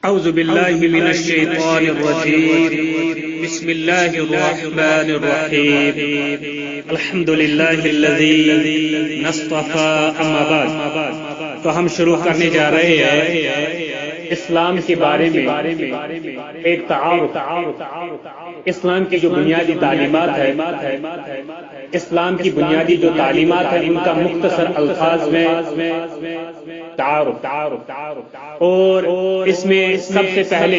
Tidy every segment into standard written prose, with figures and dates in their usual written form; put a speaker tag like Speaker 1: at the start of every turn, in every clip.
Speaker 1: اعوذ باللہ من الشیطان الرجیم بسم اللہ الرحمن الرحیم الحمد للہ الذی اصطفى اما بعد۔ تو ہم شروع کرنے جا رہے ہیں اسلام کے بارے میں ایک تعارف، اسلام کی جو بنیادی تعلیمات ہے، اسلام کی بنیادی جو تعلیمات ہیں ان کا مختصر الفاظ میں تعارف، اور اس میں سب سے پہلے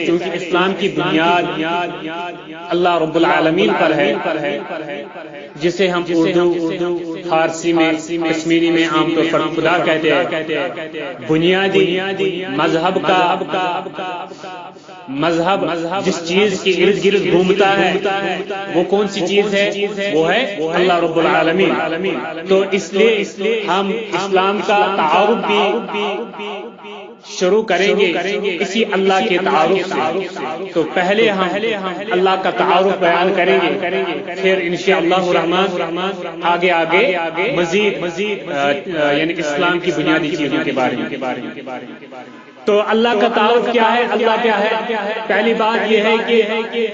Speaker 1: چونکہ اسلام کی بنیاد اللہ رب العالمین پر ہے، جسے ہم اردو، فارسی میں، کشمیری میں عام طور پر خدا کہتے ہیں۔ بنیادی مذہب جس چیز کے ارد گرد گھومتا ہے وہ کون سی چیز ہے؟ وہ ہے اللہ رب العالمین۔ تو اس لیے ہم اسلام کا تعارف بھی شروع کریں گے اسی اللہ کے تعارف سے۔ تو پہلے ہم اللہ کا تعارف بیان کریں گے، پھر انشاءاللہ الرحمن آگے مزید یعنی اسلام کی بنیادی چیزوں کے بارے میں۔ تو اللہ کا تعارف کیا ہے؟ اللہ کیا ہے؟ پہلی بات یہ ہے کہ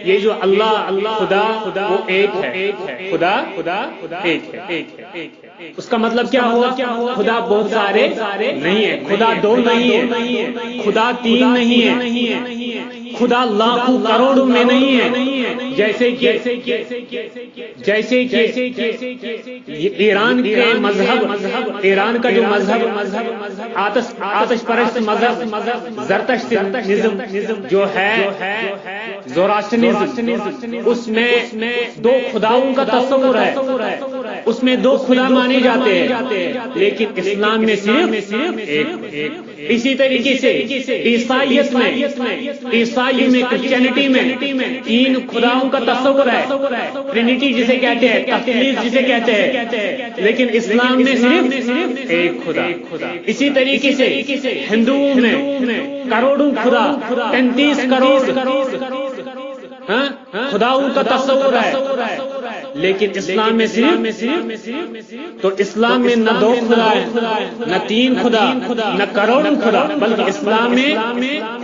Speaker 1: یہ جو اللہ خدا وہ ایک ہے، خدا ایک ہے۔ اس کا مطلب کیا ہوا؟ خدا بہت سارے نہیں ہے، خدا دو نہیں ہے، خدا تین نہیں ہے، خدا لاکھوں کروڑوں میں نہیں ہے، جیسے ایران کے مذہب، ایران کا جو مذہب آتش پرست مذہب زرتشتنزم جو ہے، زوراسترنزم، اس میں دو خداؤں کا تصور ہے، اس میں دو خدا مانے جاتے ہیں، لیکن اسلام میں صرف ایک۔ اسی طریقے سے عیسائیت میں کرسچینٹی میں تین خداؤں کا تصور ہے، ٹرینٹی جسے کہتے ہیں، تثلیث جسے کہتے ہیں، لیکن اسلام میں صرف ایک خدا۔ اسی طریقے سے ہندوؤں میں کروڑوں خدا، 33 کروڑ خداؤں کا تصور ہے، لیکن اسلام میں صرف۔ تو اسلام میں نہ دو خدا ہے، نہ تین خدا، نہ کروڑوں خدا، بلکہ اسلام میں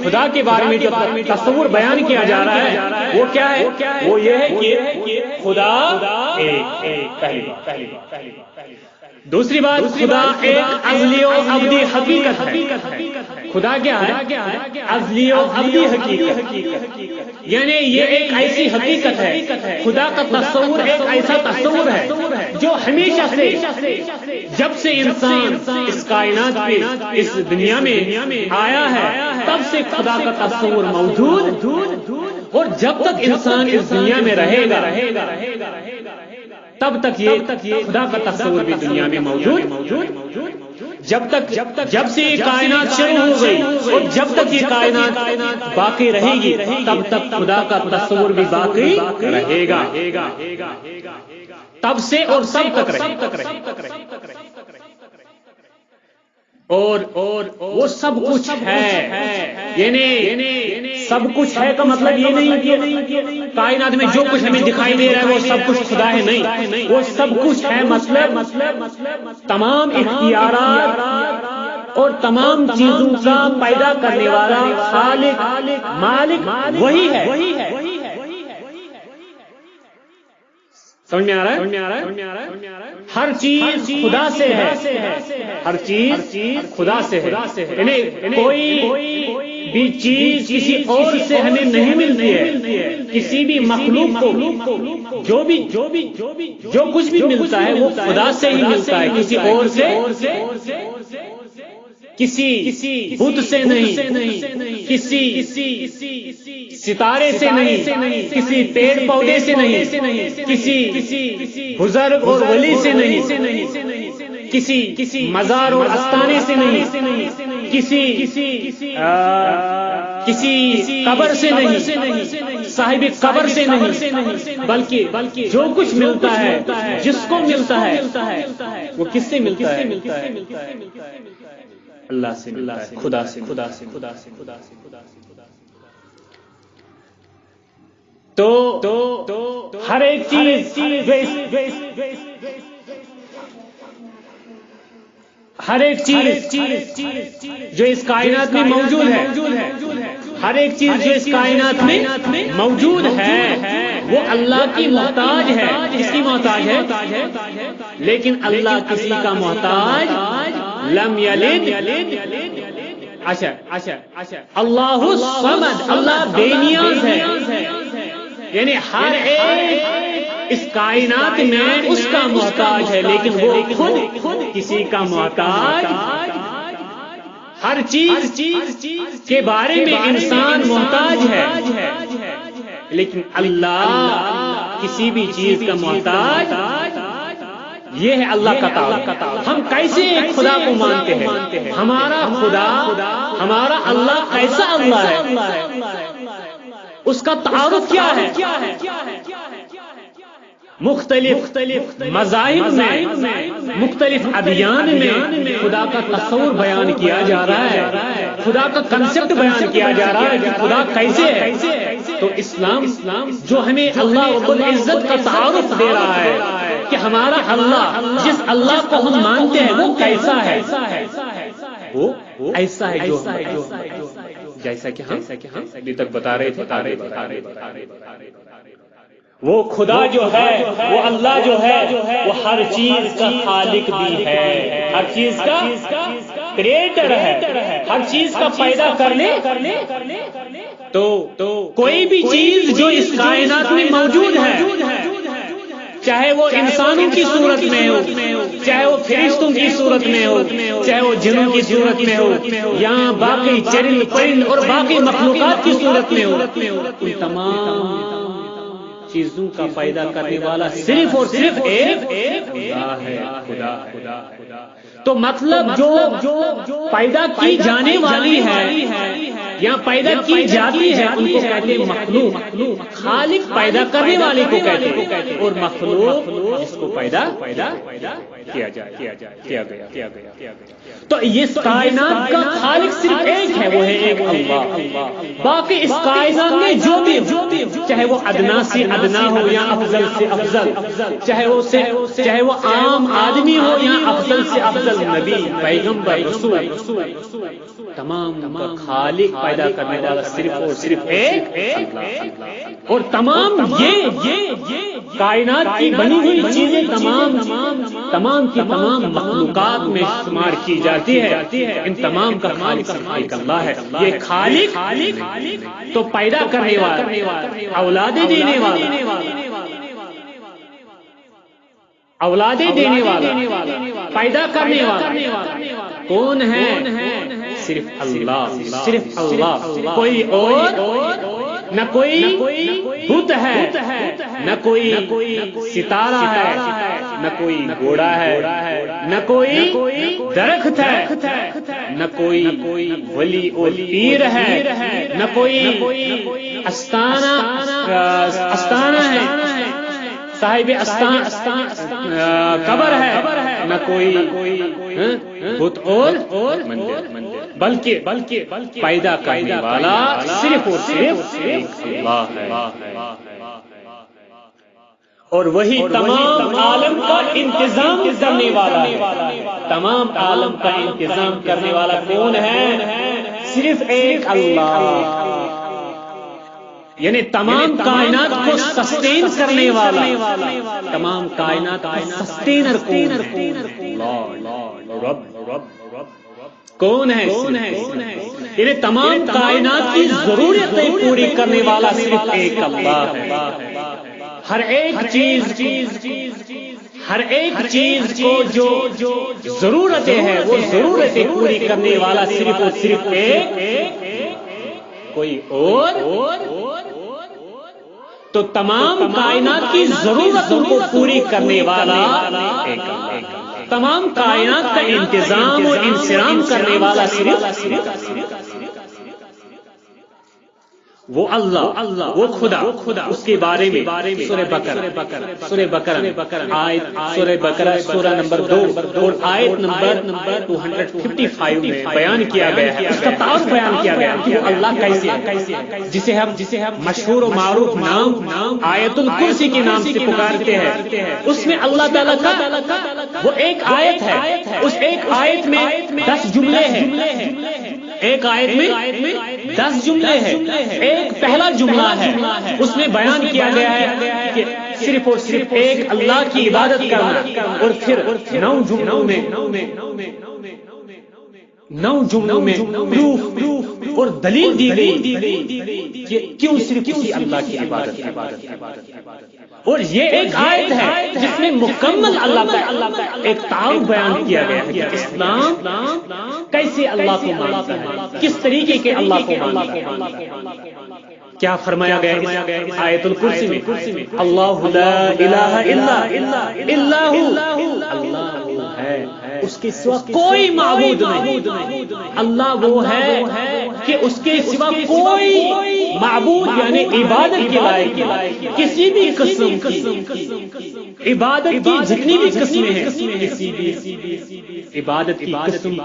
Speaker 1: خدا کے بارے میں جو تصور بیان کیا جا رہا ہے وہ کیا ہے؟ وہ یہ ہے کہ خدا ایک، پہلی بات۔ دوسری بات، خدا ایک ازلی و ابدی حقیقت ہے۔ خدا کیا ہے؟ ازلی و ابدی حقیقت، یعنی یہ ایک ایسی حقیقت ہے، خدا کا تصور ایک ایسا تصور ہے جو ہمیشہ سے، جب سے انسان اس کائنات میں، اس دنیا میں آیا ہے، تب سے خدا کا تصور موجود، اور جب تک انسان اس دنیا میں رہے گا تب تک یہ خدا کا تصور بھی دنیا میں موجود، جب سے یہ کائنات شروع ہو گئی اور جب تک یہ کائنات باقی رہے گی تب تک خدا کا تصور بھی باقی رہے گا، تب سے اور سب تک رہے۔ اور وہ سب کچھ ہے، یعنی سب کچھ ہے کا مطلب یہ نہیں کہ کائنات میں جو کچھ ہمیں دکھائی دے رہا ہے وہ سب کچھ خدا ہے، نہیں، وہ سب کچھ ہے مطلب تمام اختیارات اور تمام چیزوں کا پیدا کرنے والا خالق، مالک وہی ہے۔ سمجھ میں آ رہا ہے؟ ہر چیز خدا سے ہے، ہر چیز خدا سے ہے، یعنی کوئی بھی چیز کسی اور سے ہمیں نہیں ملتی ہے۔ کسی بھی مخلوق کو جو کچھ بھی ملتا ہے وہ خدا سے ہی ملتا ہے، کسی اور سے، کسی بت سے نہیں، کسی ستارے سے نہیں، کسی پیڑ پودے سے نہیں، کسی بزرگ اور ولی سے نہیں، کسی مزار اور آستانے سے نہیں، کسی قبر سے نہیں، صاحب قبر سے نہیں، بلکہ جو کچھ ملتا ہے، جس کو ملتا ہے وہ کس سے ملتا ہے؟ اللہ سے، خدا سے۔ تو ہر ایک چیز ہر ایک چیز جو اس کائنات میں موجود ہے، ہر ایک چیز جو اس کائنات میں موجود ہے وہ اللہ کی محتاج ہے. کس کی محتاج ہے؟ لیکن اللہ کسی کا محتاج لم یلد. اچھا اللہ الصمد، اللہ بے نیاز ہے. یعنی ہر ایک اس کائنات میں اس کا محتاج ہے، لیکن وہ خود کسی کا محتاج. ہر چیز کے بارے میں انسان محتاج ہے، لیکن اللہ کسی بھی چیز کا محتاج. یہ ہے اللہ کا تعارف. ہم کیسے خدا کو مانتے ہیں؟ ہمارا خدا، ہمارا اللہ کیسا اللہ ہے؟ اس کا تعارف کیا ہے؟ مختلف مذاہب میں، مختلف ادیان میں خدا کا تصور بیان کیا جا رہا ہے، خدا کا کنسپٹ بیان کیا جا رہا ہے کہ خدا کیسے ہے. تو اسلام جو ہمیں اللہ رب العزت کا تعارف دے رہا ہے کہ ہمارا اللہ، جس اللہ کو ہم مانتے ہیں وہ کیسا ہے. وہ ایسا ہے جو جیسا کہ ہم ابھی تک بتا رہے تھے. وہ خدا جو ہے، وہ اللہ جو ہے، وہ ہر چیز کا خالق بھی ہے، ہر چیز کا کریٹر ہے، ہر چیز کا پیدا کرنے. تو کوئی بھی چیز جو اس کائنات میں موجود ہے، چاہے وہ انسانوں کی صورت میں ہو، چاہے وہ فرشتوں کی صورت میں ہو، چاہے وہ جنوں کی صورت میں ہو، یا باقی چرند پرند اور باقی مخلوقات کی صورت میں ہو، ان تمام چیزوں کا پیدا کرنے والا صرف اور صرف ایک خدا ہے. خدا. تو مطلب جو پیدا کی جانے والی ہے یا پیدا کی جاتی ہے ان کو کہتے ہیں مخلوق. خالق پیدا کرنے والے کو کہتے ہیں، اور مخلوق جس کو پیدا کیا گیا. تو اس کائنات کا خالق صرف ایک ہے، وہ ہے ایک اللہ. باقی اس کائنات میں جو بھی چاہے وہ ادنا سے ادنا ہو یا افضل سے افضل، چاہے وہ عام آدمی ہو یا افضل سے افضل نبی، پیغمبر، رسول، تمام کا خالق پیدا کرنے والا صرف اور صرف ایک اللہ. اور تمام یہ کائنات کی بنی ہوئی چیزیں تمام کی تمام مخلوقات میں شمار کی جاتی ہے، ان تمام کا خالق اللہ ہے. یہ خالق تو پیدا کرنے والا، اولادیں دینے والا، اولادیں دینے والا، پیدا کرنے والا کون ہے؟ صرف اللہ، صرف اللہ. کوئی اور نہ کوئی بت ہے، نہ کوئی ستارہ ہے، نہ کوئی گھوڑا ہے، نہ کوئی درخت ہے، نہ کوئی ولی اور پیر ہے، نہ کوئی استانہ ہے، صاحب قبر ہے، نہ کوئی بت اور مندر، بلکہ پیدا کرنے والا صرف اور صرف اللہ ہے. اور وہی تمام عالم کا انتظام کرنے والا ہے. تمام عالم کا انتظام کرنے والا کون ہے؟ صرف ایک اللہ. یعنی تمام کائنات کو سسٹین کرنے والا، تمام کائنات کا سسٹینر کون ہے؟ یعنی تمام کائنات کی ضرورتیں پوری کرنے والا صرف ایک اللہ ہے. ہر ایک چیز کو جو ضرورتیں ہیں وہ ضرورتیں پوری کرنے والا صرف اور صرف ایک، کوئی اور. تو تمام کائنات کی ضرورتوں کو پوری کرنے والا ایک اللہ، تمام کائنات کا انتظام اور انسرام کرنے والا صرف. وہ اللہ وہ خدا اس کے بارے میں سورہ بقرہ آیت سورہ بقرہ سورہ نمبر 2 اور آیت نمبر 255 میں بیان کیا گیا ہے، اس کا تعارف بیان کیا گیا ہے کہ وہ اللہ کیسے ہے، جسے ہم مشہور و معروف نام آیت الکرسی کے نام سے پکارتے ہیں۔ اس میں اللہ تعالیٰ کا وہ ایک آیت ہے، اس ایک آیت میں 10 جملے ہیں، ایک آیت میں 10 جملے ہیں۔ ایک پہلا جملہ ہے، اس میں بیان کیا گیا ہے کہ صرف اور صرف ایک اللہ کی عبادت کرنا، اور پھر 9 جملوں میں پروف اور دلیل دی گئی کہ کیوں صرف کسی اللہ کی عبادت۔ اور یہ ایک آیت ہے جس میں مکمل اللہ کا ایک تعارف بیان کیا گیا ہے کہ اسلام کیسے اللہ کو مانتا ہے، کس طریقے کے اللہ کو مانتا ہے۔ کیا فرمایا گیا آیت الکرسی میں؟ اللہ لا الہ الا اللہ ہے، اس کے سوا کوئی معبود نہیں۔ اللہ وہ ہے کہ اس کے سوا کوئی معبود یعنی عبادت کے لائق کسی بھی قسم کی عبادت کی جتنی بھی قسمیں ہیں، کسی بھی عبادت کی قسم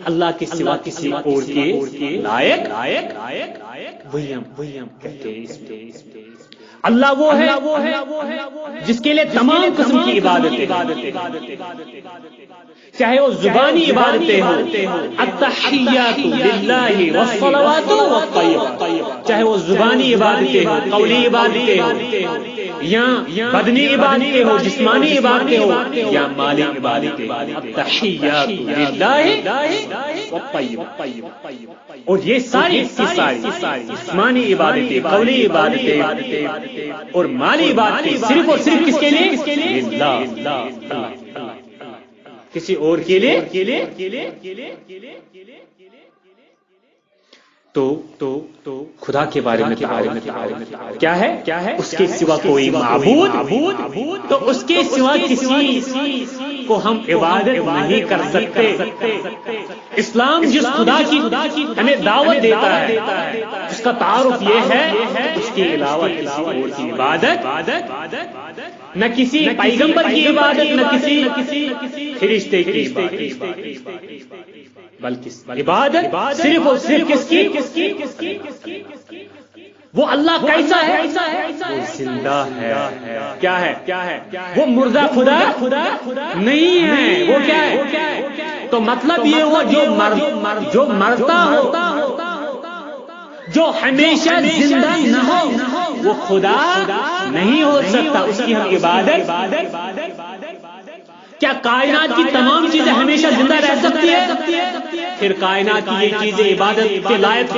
Speaker 1: اللہ کے سوا کسی اور کے لائق وہی ہم کہتے ہیں۔ اللہ وہ ہے جس کے لیے تمام قسم کی عبادتیں، چاہے وہ زبانی عبادتیں ہوں، التحیات للہ والصلوات والطیبات، چاہے وہ زبانی عبادتیں ہوں، قولی عبادتیں ہوں، یا بدنی عبادتیں ہوں، جسمانی عبادتیں ہوں، یا مالی عبادتیں، التحیات للہ والطیبات۔ اور یہ ساری جسمانی عبادتیں، قولی عبادتیں اور مالی عبادتیں صرف اور صرف کس کے لیے؟ اللہ، کسی اور کے لیے۔ تو خدا کے بارے میں کیا ہے؟ اس کے سوا کوئی معبود، تو اس کے سوا کسی کو ہم عبادت نہیں کر سکتے۔ اسلام جس خدا کی ہمیں دعوت دیتا ہے، اس کا تعارف یہ ہے اس کے علاوہ کسی اور کی عبادت نہ کسی پیغمبر کی عبادت، نہ کسی فرشتے کی عبادت، بلکہ عبادت صرف اور صرف کس کی؟ وہ اللہ کیسا ہے؟ وہ زندہ ہے۔ کیا ہے؟ وہ مردہ خدا نہیں ہے۔ وہ کیا ہے؟ تو مطلب یہ ہوا جو مرتا ہو، جو ہمیشہ زندہ نہ ہو، وہ خدا نہیں ہو سکتا، اس کی ہم عبادت۔ کیا کائنات کی تمام چیزیں ہمیشہ زندہ رہ سکتی ہے؟ پھر کائنات کی یہ چیزیں عبادت کے لائق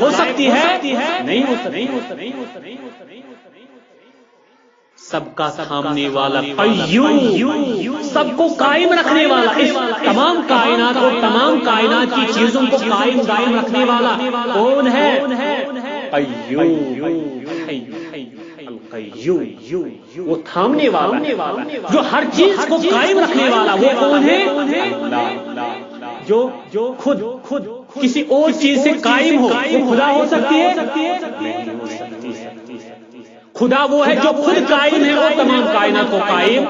Speaker 1: ہو سکتی ہے؟ نہیں ہو سکتی۔ سب کا تھامنے والا قیوم، سب کو قائم رکھنے والا، اس تمام کائنات اور تمام کائنات کی چیزوں کو قائم رکھنے والا کون ہے؟ قیوم، وہ تھامنے والا، جو ہر چیز کو قائم رکھنے والا، وہ کون ہے؟ اللہ، جو خود کسی اور چیز سے قائم ہو، وہ خدا ہو سکتی ہے؟ نہیں ہو سکتی۔ خدا وہ ہے جو خود قائم ہے اور تمام کائنات کو قائم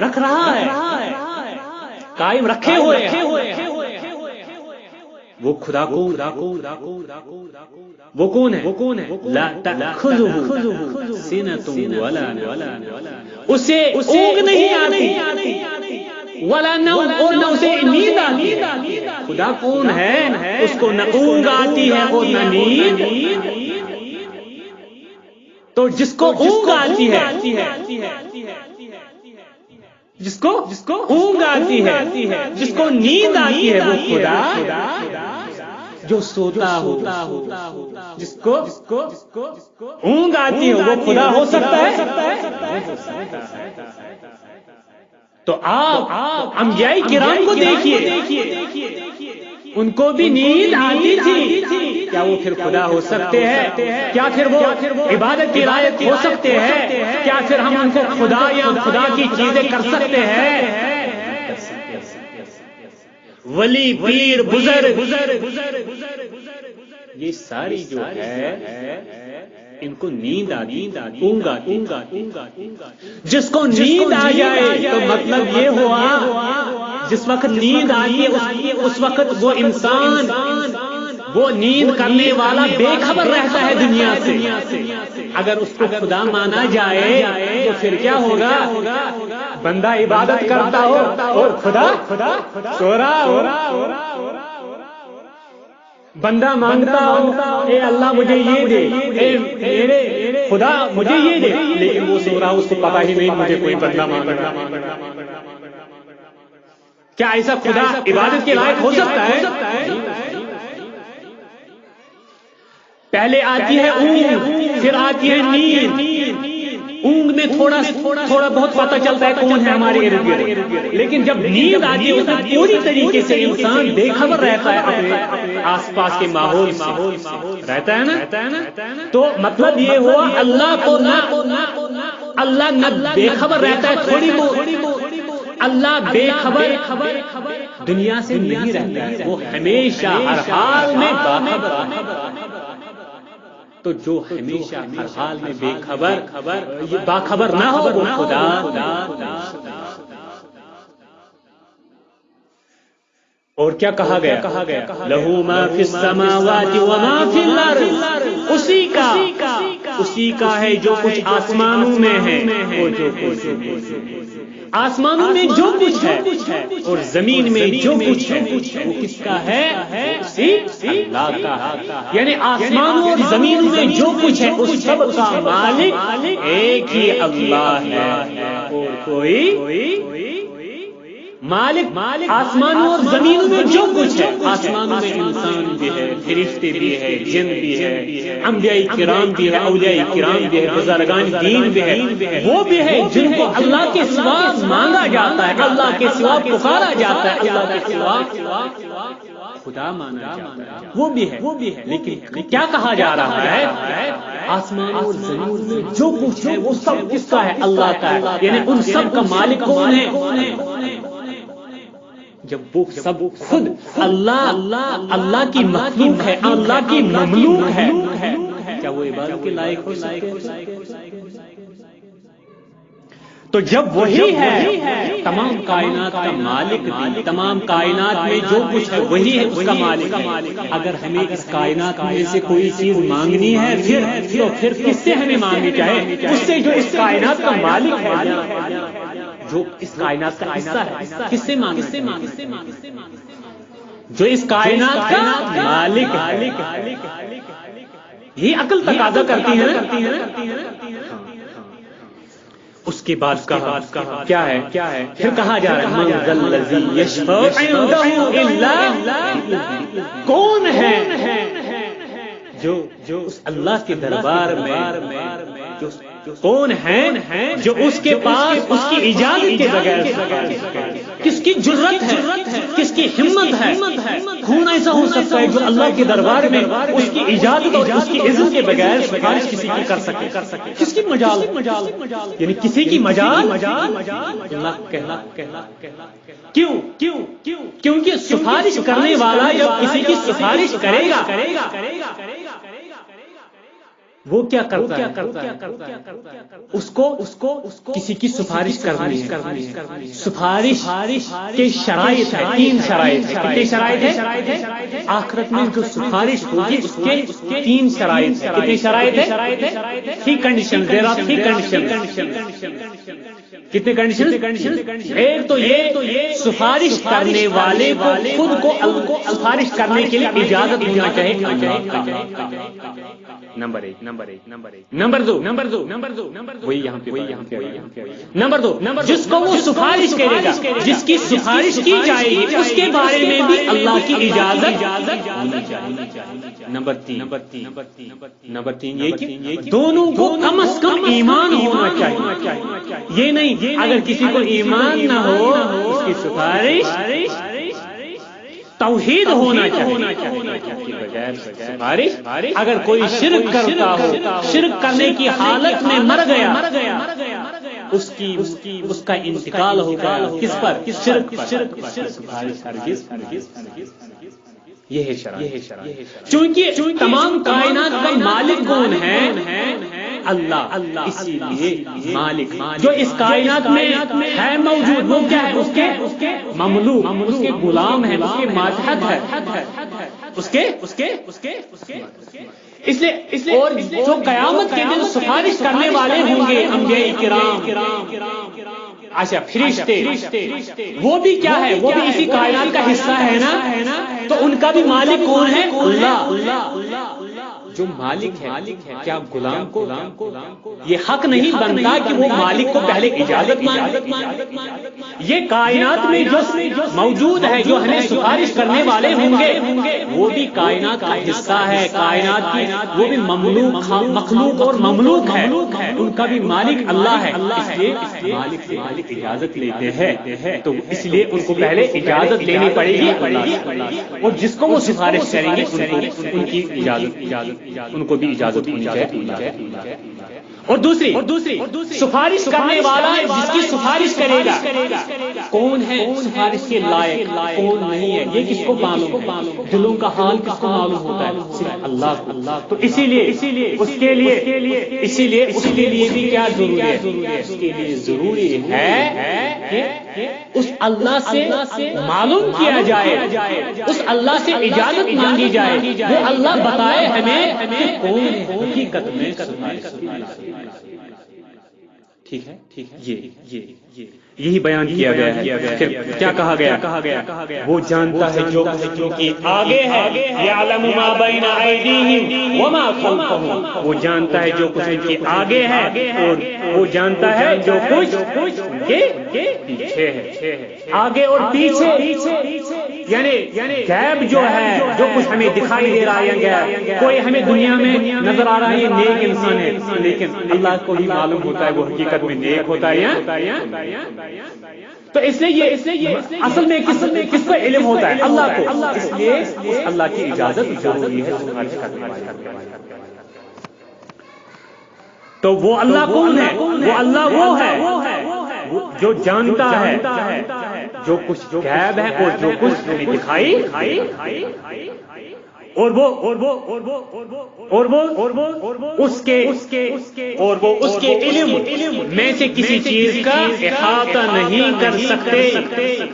Speaker 1: رکھ رہا ہے، قائم رکھے ہوئے ہیں۔ وہ خدا کو وہ کون ہے؟ لا تأخذہ سنۃ ولا نوم، اسے اونگ نہیں آتی، ولا نوم، اور نہ اسے نیند آتی۔ خدا کون ہے؟ اس کو نہ اونگ آتی ہے اور نہ نیند۔ تو جس کو اونگ آتی ہے، جس کو اونگ آتی ہے، جس کو نیند آتی ہے، وہ خدا جو سوتا ہو، جس کو اونگ آتی ہے، وہ خدا ہو سکتا ہے؟ تو آپ انبیاء کرام کو دیکھیے، ان کو بھی نیند آتی تھی، کیا وہ پھر خدا ہو سکتے ہیں؟ کیا پھر وہ عبادت کی لائق ہو سکتے ہیں؟ کیا پھر ہم ان کو خدا یا خدا کی چیزیں کر سکتے ہیں؟ ولی، پیر، بزرگ یہ ساری جو ہے ان کو نیند آتی، جس کو نیند آ جائے تو مطلب یہ ہوا جس وقت نیند آتی ہے اس وقت وہ انسان، وہ نیند کرنے والا بے خبر رہتا ہے دنیا سے۔ اگر اس کو خدا مانا جائے تو پھر کیا ہوگا؟ بندہ عبادت کرتا ہو اور خدا سو رہا ہو، بندہ مانگتا ہو اے اللہ مجھے یہ دے، اے میرے خدا مجھے یہ دے، لیکن وہ سو رہا، اس کو پتا ہی نہیں مجھے کوئی بندہ مانگ رہا۔ کیا ایسا خدا عبادت کے لائق ہو سکتا ہے؟ پہلے آتی ہے اونگ، پھر آتی ہے نیند۔ اونگ میں تھوڑا بہت پتہ چلتا ہے کون ہے ہمارے ارد گرد، لیکن جب نیند آتی ہے اس میں پوری طریقے سے انسان بے خبر رہتا ہے، اپنے آس پاس کے ماحول رہتا ہے نا۔ تو مطلب یہ ہوا اللہ نہ بے خبر رہتا ہے تھوڑی بہت، اللہ بے خبر دنیا سے نہیں رہتا ہے، وہ ہمیشہ ہر حال میں باخبر۔ تو جو ہمیشہ ہر حال میں باخبر نہ ہو وہ خدا۔ اور کیا کہا گیا؟ لہو ما فی السماوات و ما فی الارض، اسی کا ہے جو کچھ آسمانوں میں ہے اور جو کچھ آسمانوں میں جو کچھ ہے اور زمین میں جو کچھ ہے وہ کس کا ہے؟ اسی اللہ کا۔ یعنی آسمانوں اور زمین میں جو کچھ ہے اس سب کا مالک ایک ہی اللہ ہے، اور کوئی مالک آسمانوں اور زمین میں جو کچھ ہے، آسمانوں میں انسان بھی ہے، فرشتے بھی ہے، جن بھی ہے، انبیاء کرام بھی ہے، اولیاء کرام بھی ہے، بزرگان دین بھی ہے، وہ بھی ہے جن کو اللہ کے سوا مانگا جاتا ہے، اللہ کے سوا پکارا جاتا ہے، اللہ کے سوا خدا مانا جاتا ہے، وہ بھی ہے۔ لیکن کیا کہا جا رہا ہے؟ آسمان اور زمین میں جو کچھ ہے وہ سب کس کا ہے؟ اللہ کا ہے۔ یعنی ان سب کا مالک کون ہے؟ جب وہ سب خود اللہ کی مخلوق ہے، اللہ کی مملوک ہے، کیا وہ عبادت کے لائق ہو سکتے ہیں؟ تو جب وہی ہے تمام کائنات کا مالک بھی، تمام کائنات میں جو کچھ ہے وہی ہے اس کا مالک۔ اگر ہمیں اس کائنات میں سے کوئی چیز مانگنی ہے پھر کس سے ہمیں مانگنی چاہے؟ اس سے جو اس کائنات کا مالک ہے، جو اس کائنات کا حصہ ہے، کس سے مانگے؟ جو اس کائنات کا مالک ہے۔ یہ عقل تقاضا کرتی ہے۔ اس کے بعد کہا کیا ہے؟ پھر کہا جا رہا ہے من ذا الذی یشفع عنده الا، کون ہے جو اس اللہ کے دربار میں کون ہے جو اس کے پاس اس کی اجازت کے بغیر؟ کس کی جرأت ہے، کس کی ہمت ہے؟ کون ایسا ہو سکتا ہے جو اللہ کے دربار میں اس کی اجازت اور اس کی اذن کے بغیر سفارش کسی کی کر سکے؟ کس کی مجال؟ یعنی کسی کی مجال اللہ کہلا۔ کیوں؟ کیونکہ سفارش کرنے والا جب کسی کی سفارش کرے گا وہ کیا کرتا ہے؟ اس کو کسی کی سفارش کرنی ہے۔ سفارش کے شرائط ہے، 3 شرائط ہے۔ کتنے شرائط ہے؟ آخرت میں جو سفارش ہوگی اس کے 3 شرائط ہے۔ کتنے شرائط ہے؟ 3 کنڈیشن، دیر آر 3 کنڈیشن۔ کتنے کنڈیشن؟ ایک تو یہ سفارش کرنے والے کو خود کو سفارش کرنے کے لیے اجازت ہونا چاہیے۔ نمبر 1۔ نمبر 2 وہی یہاں پہ نمبر 2 جس کو وہ سفارش کرے گا، جس کی سفارش کی جائے گی اس کے بارے میں بھی اللہ کی اجازت ہونی چاہیے۔ نمبر 3 یہ کہ دونوں کو کم از کم ایمان ہونا چاہیے۔ یہ نہیں اگر کسی کو ایمان نہ ہو اس کی سفارش توحید ہونا چاہیے۔ بغیر سفارش اگر کوئی شرک کرتا ہو، شرک کرنے کی حالت میں مر گیا، اس کا انتقال ہوگا کس پر؟ شرک پر۔ سفارش ہرگز یہ ہے شرائط. چونکہ تمام کائنات کا مالک کون ہے؟ اللہ. اسی لیے مالک جو اس کائنات میں ہے موجود وہ کیا ہے؟ اس کے مملوک، اس کے غلام ہے، اس کے ماتحت ہے، اس کے اس لیے اور جو قیامت کے دن سفارش کرنے والے ہوں گے انبیاء کرام، اچھا فرشتے، وہ بھی کیا ہے؟ وہ بھی اسی کائنات کا حصہ ہے نا. تو ان کا بھی مالک کون ہے؟ اللہ. جو مالک ہے کیا غلام کو یہ حق نہیں بنتا کہ وہ مالک کو پہلے اجازت مانگے؟ یہ کائنات میں جو موجود ہے، جو ہمیں سفارش کرنے والے ہوں گے، وہ بھی کائنات کا حصہ ہے، کائنات کی وہ بھی مخلوق اور مملوک ہے، ان کا بھی مالک اللہ ہے. اس لیے مالک سے اجازت لیتے ہیں، تو اس لیے ان کو پہلے اجازت لینی پڑے گی اللہ، اور جس کو وہ سفارش کریں گے ان کی اجازت ان کو بھی اجازت ہونی چاہیے. اور دوسری سفارش کرنے والا جس کی سفارش کرے گا کون ہے؟ سفارش کے لائق کون نہیں ہے یہ کس کو معلوم ہے؟ دلوں کا حال کس کو معلوم ہوتا ہے؟ صرف اللہ. تو اسی لیے اس کے لیے بھی کیا ضروری ہے؟ اس کے لیے ضروری ہے کہ اس اللہ سے معلوم کیا جائے، اس اللہ سے اجازت مانگی جائے، وہ اللہ بتائے ہمیں کہ کون ہے حقیقت میں سفارش. ٹھیک ہے، یہی بیان کیا گیا ہے. پھر کیا کہا گیا؟ وہ جانتا ہے جو کہ آگے ہے، یعلم ما بین ایدیہم وما خلفہم، وہ جانتا ہے جو کچھ ان کے آگے ہے، اور وہ جانتا ہے جو کچھ ان کے پیچھے ہے. آگے اور پیچھے یعنی غیب جو ہے، جو کچھ ہمیں دکھائی دے رہا ہے، کوئی ہمیں دنیا میں نظر آ رہا ہے یہ نیک انسان ہے، لیکن اللہ کو ہی معلوم ہوتا ہے وہ حقیقت میں نیک ہوتا ہے یا. تو اس لیے یہ اصل میں کس کو علم ہوتا ہے؟ اللہ کو. اس لیے اللہ کی اجازت ضروری ہے سفارش کرنے والے. تو وہ اللہ کون ہے؟ وہ اللہ وہ ہے جو جانتا ہے جو کچھ غیب ہے اور جو کچھ ہمیں دکھائی، اور وہ اس کے علم میں سے کسی چیز کا احاطہ نہیں کر سکتے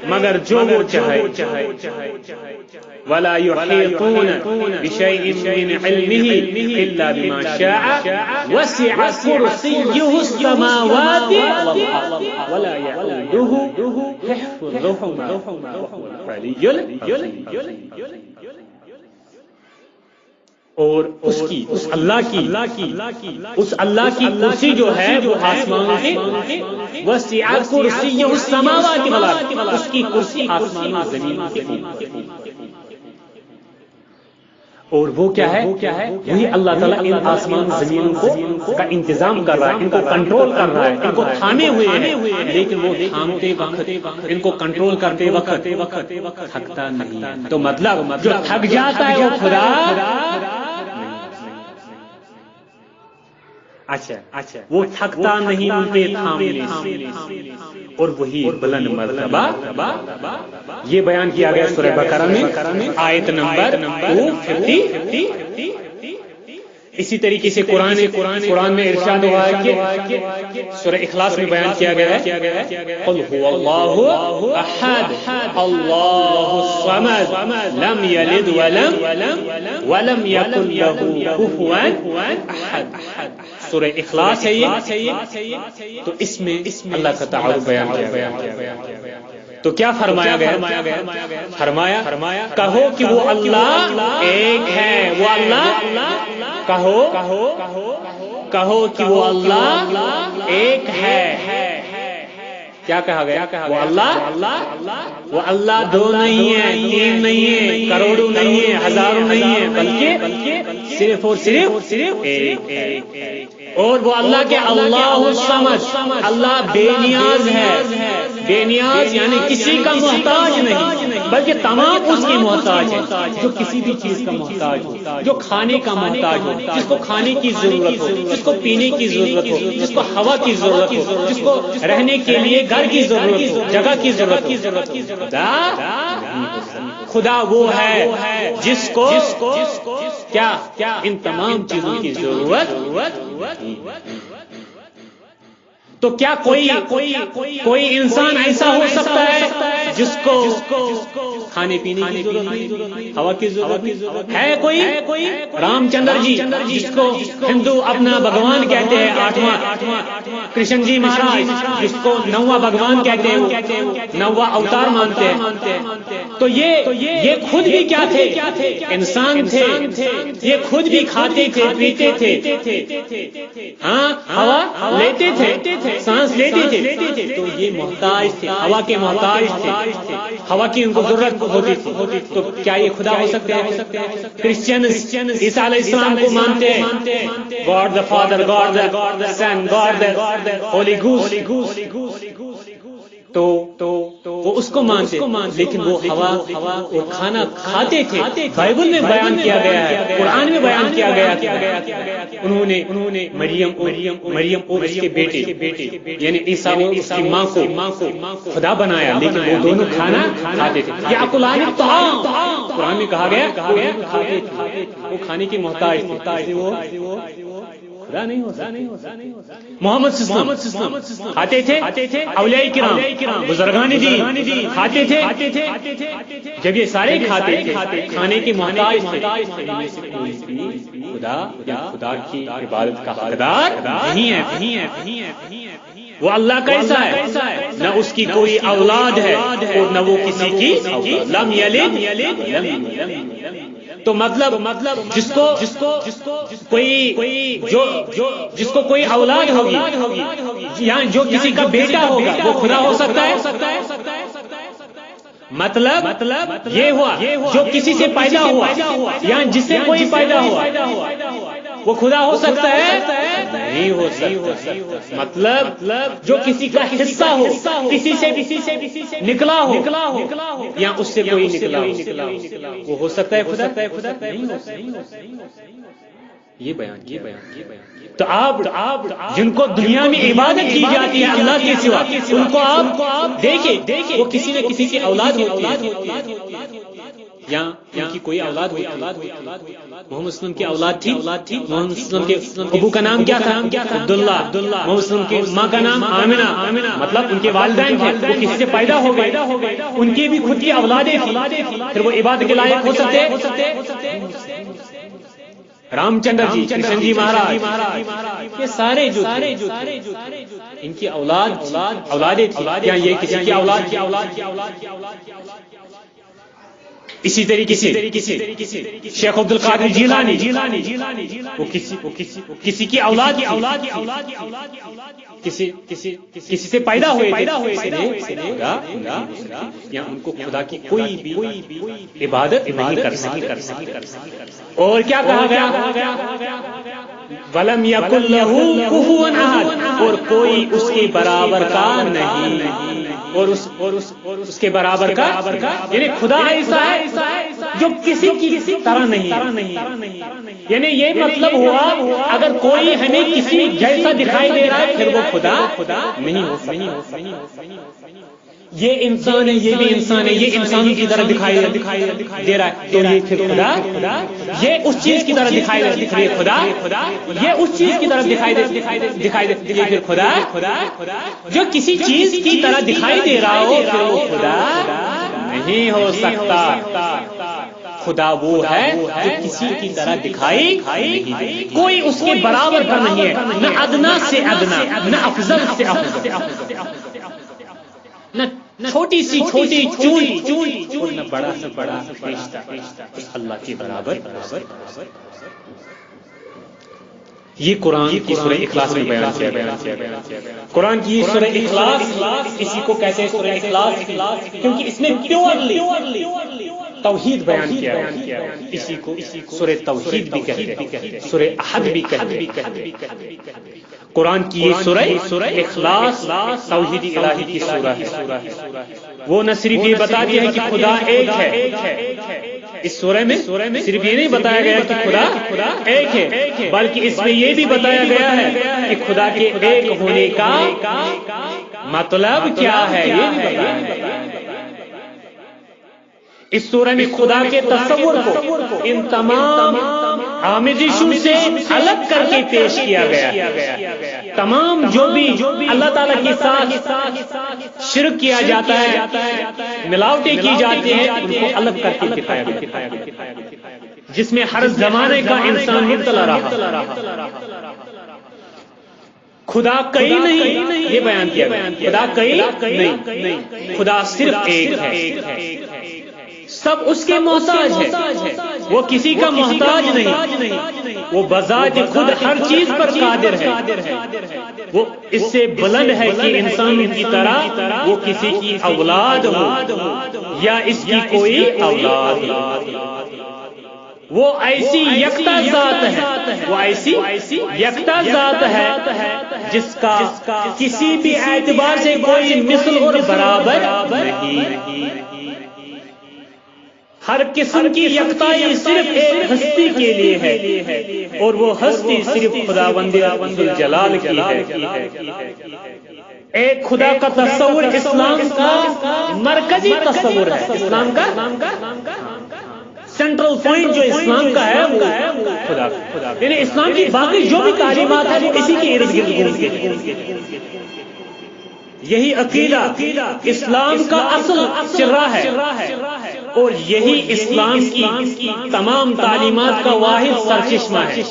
Speaker 1: مگر جو وہ چاہے. ولا يحيطون بشيء من علمه إلا بما شاء وسع كرسيه السماوات والأرض ولا يؤوده حفظهما وهو العلي العظيم. اور اس اللہ کی کرسی جو ہے وہ آسمانوں کی، وسع کرسیہ السماوات والارض، اس کی کرسی آسمانوں زمین کی. اور وہ کیا ہے؟ وہی اللہ تعالیٰ ان آسمان زمینوں کا انتظام کر رہا ہے، ان کو کنٹرول کر رہا ہے، ان کو تھامے ہوئے ہیں، لیکن وہ تھامتے وقت ان کو کنٹرول کرتے وقت تھکتا نہیں. تو مطلب جو تھک جاتا ہے وہ خدا. اچھا وہ تھکتا نہیں ان پہ تھامنے سے، اور وہی بلند مرتبہ. یہ بیان کیا گیا سورہ بقرہ میں آیت نمبر 250. اسی طریقے سے قرآن میں ارشاد ہوا ہے کہ سورہ اخلاص میں بیان کیا گیا ہے قل هو اللہ احد اللہ الصمد لم یلد ولم یکن له کفوا احد. سورہ اخلاص ہے یہ. تو اس میں اللہ کا تعارف بیان کیا گیا. تو کیا فرمایا گیا؟ فرمایا کہو کہ وہ اللہ ایک ہے. وہ اللہ کہو کہ وہ اللہ ایک ہے. کیا کہا گیا؟ وہ اللہ دو نہیں ہے، تین نہیں ہے، کروڑوں نہیں ہے، ہزاروں نہیں ہے، بلکہ صرف اور صرف ایک. اور وہ اللہ کے اللہ الصمد، اللہ بے نیاز ہے. بے نیاز یعنی کسی کا محتاج نہیں، بلکہ تمام اس کی محتاج ہے. جو کسی بھی چیز کا محتاج ہو، جو کھانے کا محتاج ہو، جس کو کھانے کی ضرورت ہو، جس کو پینے کی ضرورت ہو، جس کو ہوا کی ضرورت ہو، جس کو رہنے کے لیے گھر کی ضرورت ہو، جگہ کی ضرورت ہو. خدا وہ ہے جس کو کیا ان تمام چیزوں کی ضرورت. تو کیا کوئی انسان ایسا ہو سکتا ہے جس کو کھانے پینے کی ضرورت نہیں, ہوا کی ضرورت ہے؟ کوئی رام چندر جی جس کو ہندو اپنا بھگوان کہتے ہیں, 8واں کرشن جی مہاراج جس کو 9واں بھگوان کہتے ہیں, 9واں اوتار مانتے ہیں. تو یہ خود بھی کیا تھے؟ انسان تھے. یہ خود بھی کھاتے تھے, پیتے تھے, ہاں ہوا لیتے تھے, سانس لیتے تھے. تو یہ محتاج تھے, ہوا کے محتاج تھے, ہوا کی ان کو ضرورت ہوتی تھی. تو کیا یہ خدا ہو سکتے ہیں؟ کرسچن عیسیٰ علیہ السلام کو مانتے ہیں, God the father, God the son, God the Holy Ghost. تو وہ اس کو مانتے, لیکن وہ ہوا وہ کھانا کھاتے تھے. بائبل میں بیان کیا گیا ہے, قرآن میں بیان کیا گیا. انہوں نے مریم اور اس کے بیٹے یعنی عیسیٰ اس کی ماں کو خدا بنایا, لیکن وہ دونوں کھانا کھاتے تھے. یاکلان الطعام, قرآن میں کہا گیا وہ کھانے کی محتاج تھے. وہ خدا نہیں ہوتا. محمد صلی اللہ علیہ وسلم کھاتے تھے, اولیاء کرام بزرگان دین کھاتے تھے. جب یہ سارے کھاتے تھے, کھانے کی محتاج تھے, خدا کی عبادت کا حقدار نہیں ہے. وہ اللہ کیسا ہے؟ نہ اس کی کوئی اولاد ہے اور نہ وہ کسی کی اولاد. لم یلد. تو مطلب جس کو کوئی اولاد ہوگی یا جو کسی کا بیٹا ہوگا وہ خدا ہو سکتا ہے. مطلب یہ ہوا جو کسی سے پیدا ہوا یا جس سے کوئی پیدا ہوا وہ خدا ہو سکتا ہے؟ نہیں ہو سکتا. مطلب جو کسی کا حصہ ہو, کسی سے نکلا ہو یا اس سے کوئی نکلا ہو, وہ ہو سکتا ہے خدا؟ نہیں ہو سکتا. یہ بیان. تو آپ جن کو دنیا میں عبادت کی جاتی ہے اللہ کے سوا, ان کو آپ دیکھیں وہ کسی نہ کسی کی اولاد ہوتی ہے یا ان کی کوئی اولاد ہوئی. محمد وسلم کی اولاد تھی. محمد وسلم کے ابو کا نام کیا تھا؟ عبداللہ. محمد وسلم کی ماں کا نام آمنہ. مطلب ان کے والدین تھے, وہ کسی سے پیدا ہو گئے, ان کی بھی خود کی اولادیں تھیں, پھر وہ عبادت کے لائق ہو سکتے؟ رام چندر جی, کرشن جی مہاراج, یہ سارے جو ان کی اولادیں تھیں, یا یہ کسی کی اولاد اسی طریقے سے شیخ عبد القادر جیلانی وہ کسی کی اولاد کسی سے پیدا ہوئے یا ان کو خدا کی کوئی بھی عبادت نہیں کر سکتے. اور کیا کہا گیا؟ وَلَمْ يَكُنْ لَهُ كُفُوًا أَحَدٌ, اور کوئی اس کے برابر کا نہیں, اور اس کے برابر کا یعنی خدا ایسا ہے جو کسی کی طرح نہیں. یعنی یہ مطلب ہوا اگر کوئی ہمیں کسی جیسا دکھائی دے رہا ہے پھر وہ خدا نہیں ہو سکتا. یہ انسان ہے, یہ بھی انسان ہے, یہ انسانوں کی طرح دکھائی دے رہا ہے, تو یہ پھر خدا. یہ اس چیز کی طرح دکھائی دے رہی ہے خدا, یہ اس چیز کی طرح دکھائی دے یہ پھر خدا. جو کسی چیز کی طرح دکھائی دے رہا ہو پھر وہ خدا نہیں ہو سکتا. خدا وہ ہے جو کسی کی طرح دکھائی کوئی اس کے برابر کا نہیں ہے, نہ ادنا سے ادنا, نہ افضل سے افضل, نہ چھوٹی سی چونی اور نہ بڑا سے بڑا فرشتہ اللہ کے برابر. یہ قرآن کی سورہ اخلاص میں بیان کیا گیا. قرآن کی سورہ اخلاص اسی کو کہتے ہیں سورہ اخلاص, کیونکہ اس میں پیورلی توحید بیان کیا ہے. اسی کو سورہ توحید بھی کہتے ہیں, سورہ احد بھی کہتے ہیں. قرآن کی یہ سورہ اخلاص توحید الہی کی سورہ ہے. وہ نہ صرف یہ بتاتی ہے کہ خدا ایک ہے, اس سورہ میں صرف یہ نہیں بتایا گیا کہ خدا ایک ہے, بلکہ اس میں یہ بھی بتایا گیا ہے کہ خدا کے ایک ہونے کا مطلب کیا ہے. یہ بھی بتایا گیا اس سورہ میں خدا کے تصور کو ان تمام آمیزشوں سے الگ کر کے پیش کیا گیا. تمام جو بھی اللہ تعالیٰ کے ساتھ شرک کیا جاتا ہے، ملاوٹیں کی جاتی ہیں، ان کو الگ کر کے دکھایا گیا، جس میں ہر زمانے کا انسان مبتلا رہا. خدا کئی نہیں، یہ بیان کیا گیا. خدا کئی نہیں، خدا صرف ایک ہے. سب اس کے محتاج ہے، وہ کسی کا محتاج نہیں. وہ بذات خود ہر چیز پر قادر ہے. وہ اس سے بلند ہے کہ انسانوں کی طرح وہ کسی کی اولاد ہو یا اس کی کوئی اولاد ہو. وہ ایسی یکتا ذات ہے، وہ ایسی یکتا ذات ہے جس کا کسی بھی اعتبار سے کوئی مثل اور برابر نہیں. ہر قسم کی یکتائی صرف ایک ہستی کے لیے ہے، اور وہ ہستی صرف خداوند ذوالجلال کی ہے. ایک خدا کا تصور اسلام کا مرکزی تصور ہے. اسلام کا سینٹرل پوائنٹ جو اسلام کا ہے وہ خدا. یعنی اسلام کی باقی جو بھی تعلیمات ہیں وہ اسی کے ارد گرد گھومتی ہیں. یہی عقیدہ اسلام کا اصل سرہ ہے، اور یہی اسلام کی تمام تعلیمات کا واحد سرچشمہ ہے.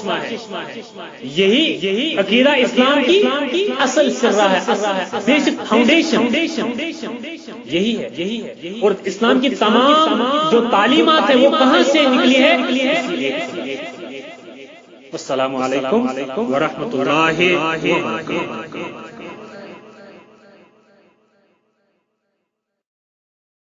Speaker 1: یہی عقیدہ اسلام کی اصل سرہ ہے، بیسک فاؤنڈیشن یہی ہے. اور اسلام کی تمام جو تعلیمات ہیں وہ کہاں سے نکلی ہے؟ السلام علیکم ورحمۃ اللہ وبرکاتہ.